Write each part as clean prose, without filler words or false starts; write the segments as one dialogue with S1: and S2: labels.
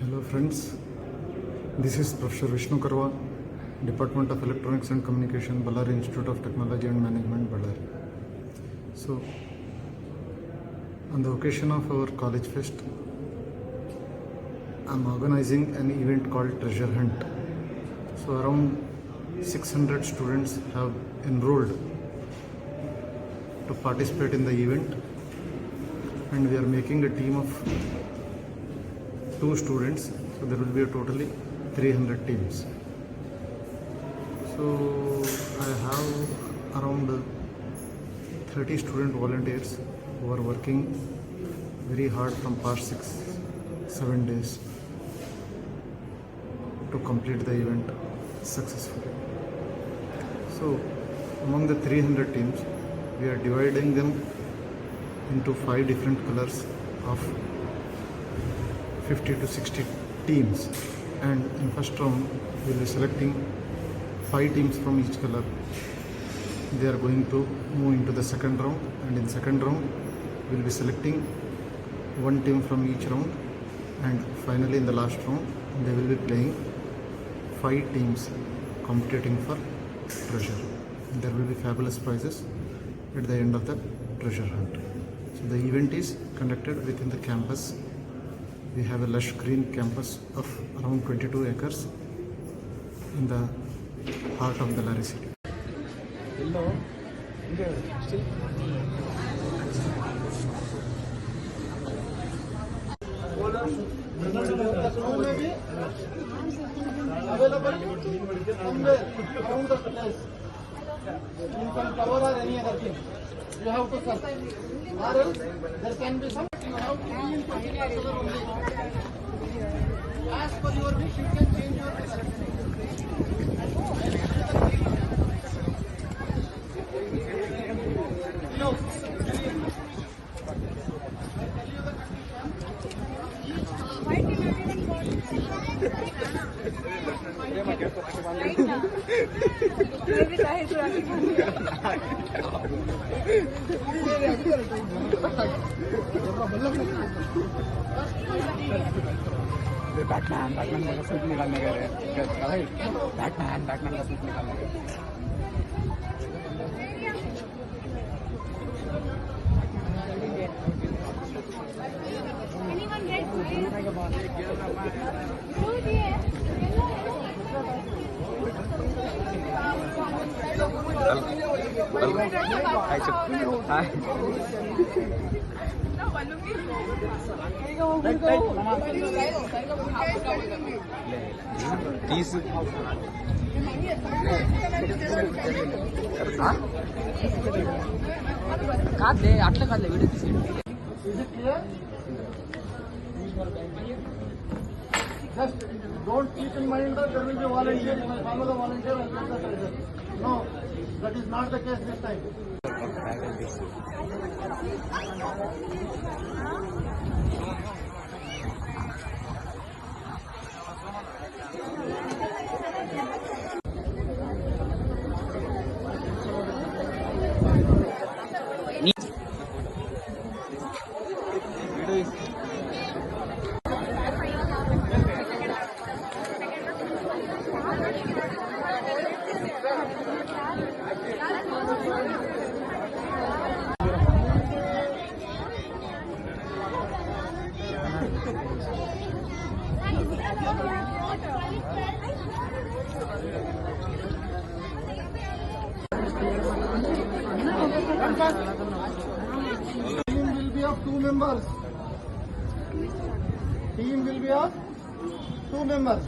S1: Hello friends, this is Professor Vishnu Karwa, Department of Electronics and Communication, Ballari Institute of Technology and Management, Ballari. So, on the occasion of our college fest, I am organizing an event called Treasure Hunt. So around 600 students have enrolled to participate in the event, and we are making a team of 2 students, so there will be a totally 300 teams. So I have around 30 student volunteers who are working very hard from past 6-7 days to complete the event successfully. So among the 300 teams, we are dividing them into 5 different colors of 50 to 60 teams, and in first round we will be selecting 5 teams from each color. They are going to move into the second round, and in second round we will be selecting 1 team from each round, and finally in the last round they will be playing 5 teams competing for treasure. There will be fabulous prizes at the end of the treasure hunt. So the event is conducted within the campus. We have a lush green campus of around 22 acres in the heart of Ballari city.
S2: Available somewhere around the place. You can cover or any other thing. You have to search. Or else there can be some. You have to be in particular color only. As per your wish, you can change your color. No.
S3: Batman का suit निकालने का Batman का suit निकालने का కాదులే అట్లా కాదులే video తీసేయండి.
S2: Just don't keep in mind that there will be volunteer. If I follow the volunteer, I will get the treasure. No, that is not the case this time. Team will be of 2 members. Team will be of 2 members.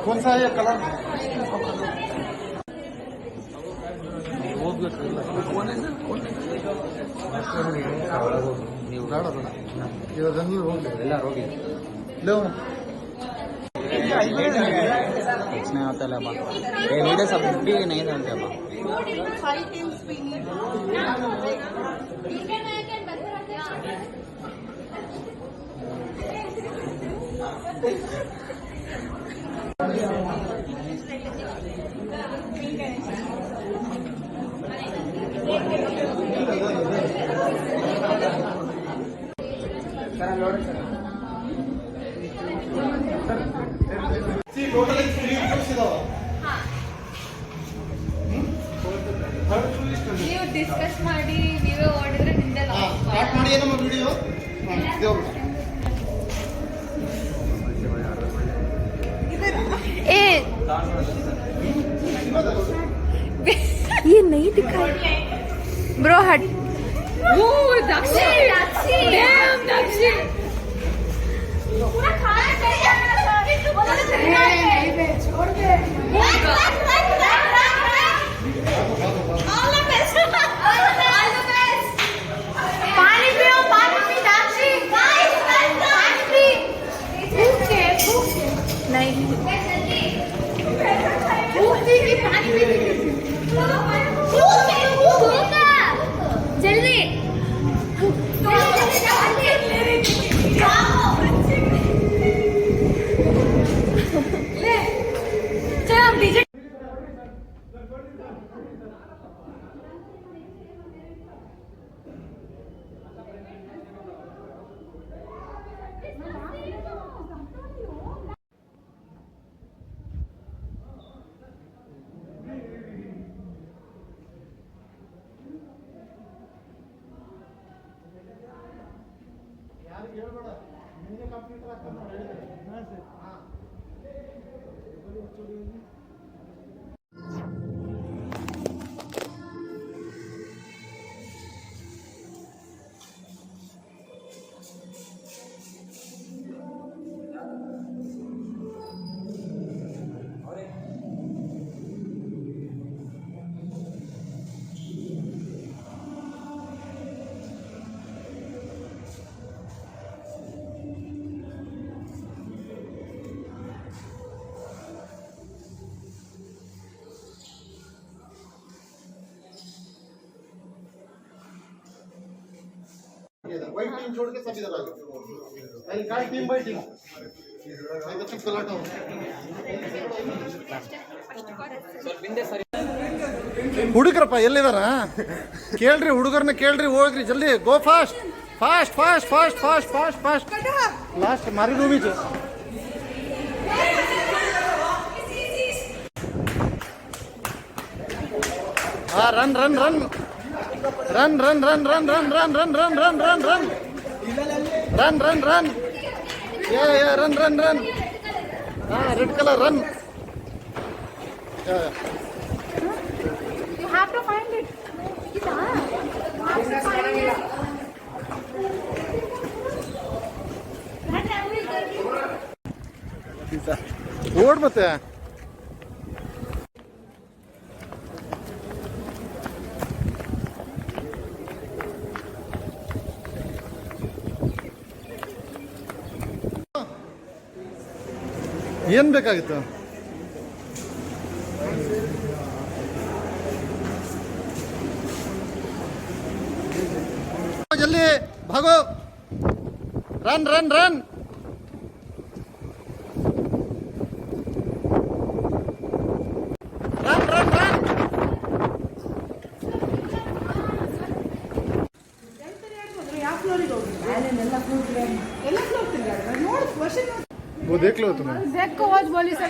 S1: कौन सा है ये colour?
S3: कुछ नहीं होता है ये video सब भी नहीं जानते अब
S4: 5 teams we need.
S2: See, totally 3 groups ಇದಾವೆ.
S4: ನೀವು ಡಿಸ್ಕಸ್ ಮಾಡಿ ನೀವೇ ಓಡಿದ್ರೆ ನಿಂದೆ ಲಾಸ್.
S2: ಸ್ಟಾರ್ಟ್ ಮಾಡಿ ಏನಮ್ಮ ವಿಡಿಯೋ
S4: ए ये नहीं दिखा ब्रो हट वो दक्षी डैम दक्षी पूरा खाना चाहिए छोड़ दे पानी पियो पानी दक्षी पानी नहीं जल्दी
S2: व्हाइट टीम छोड़ के सब इधर आ जाओ I will call team by team मैं तो चिप्स लाता हूं
S1: ಹುಡುಗರಪ್ಪ ಎಲ್ಲಿದಾರ ಕೇಳ್ರಿ ಹುಡುಗರನ್ನ ಕೇಳ್ರಿ ಹೋಗ್ರಿ ಜಲ್ದಿ ಗೋ fast fast fast fast fast fast fast last मारी डूबी छे हाँ run run run run run run run run run run run run run run run run run या रन रन रन हाँ red colour run
S4: You have to find it.
S1: ಓಡ್ ಮತ್ತೆ ಏನು ಬೇಕಾಗಿತ್ತು? ಜಲ್ದಿ ಭಾಗೋ, run run run. Run run run. वो देख लो तुम्हें.
S5: देख को वॉच बोली sir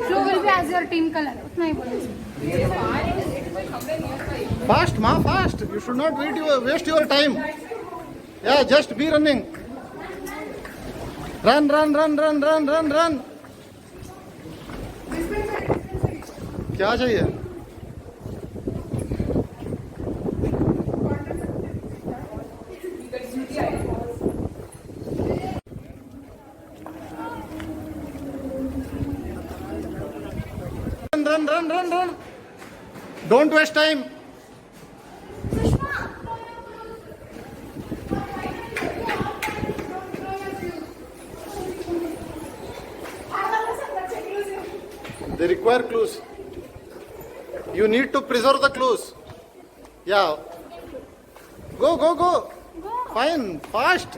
S5: flow will be as your team colour उतना ही बोली
S1: Fast, ma, fast. You should not waste your time. Yeah, just be running. Run, run, run, run, run, run, run. क्या चाहिए? Run, run, run, run, run. Don't waste time. They require clues. You need to preserve the clues. Yeah. Go, go, go. Fine, fast.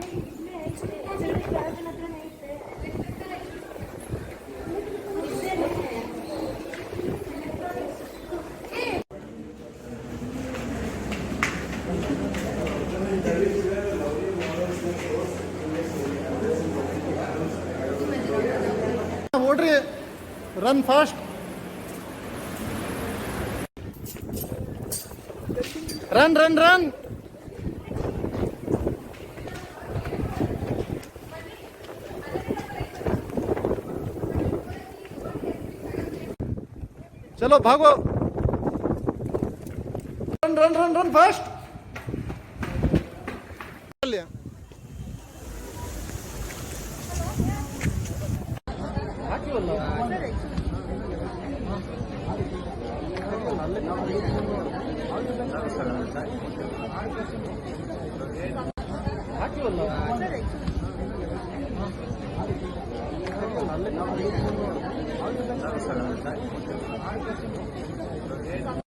S1: ಓಡ್ರಿ, run fast. Run run run. चलो भागो. Run run run run fast.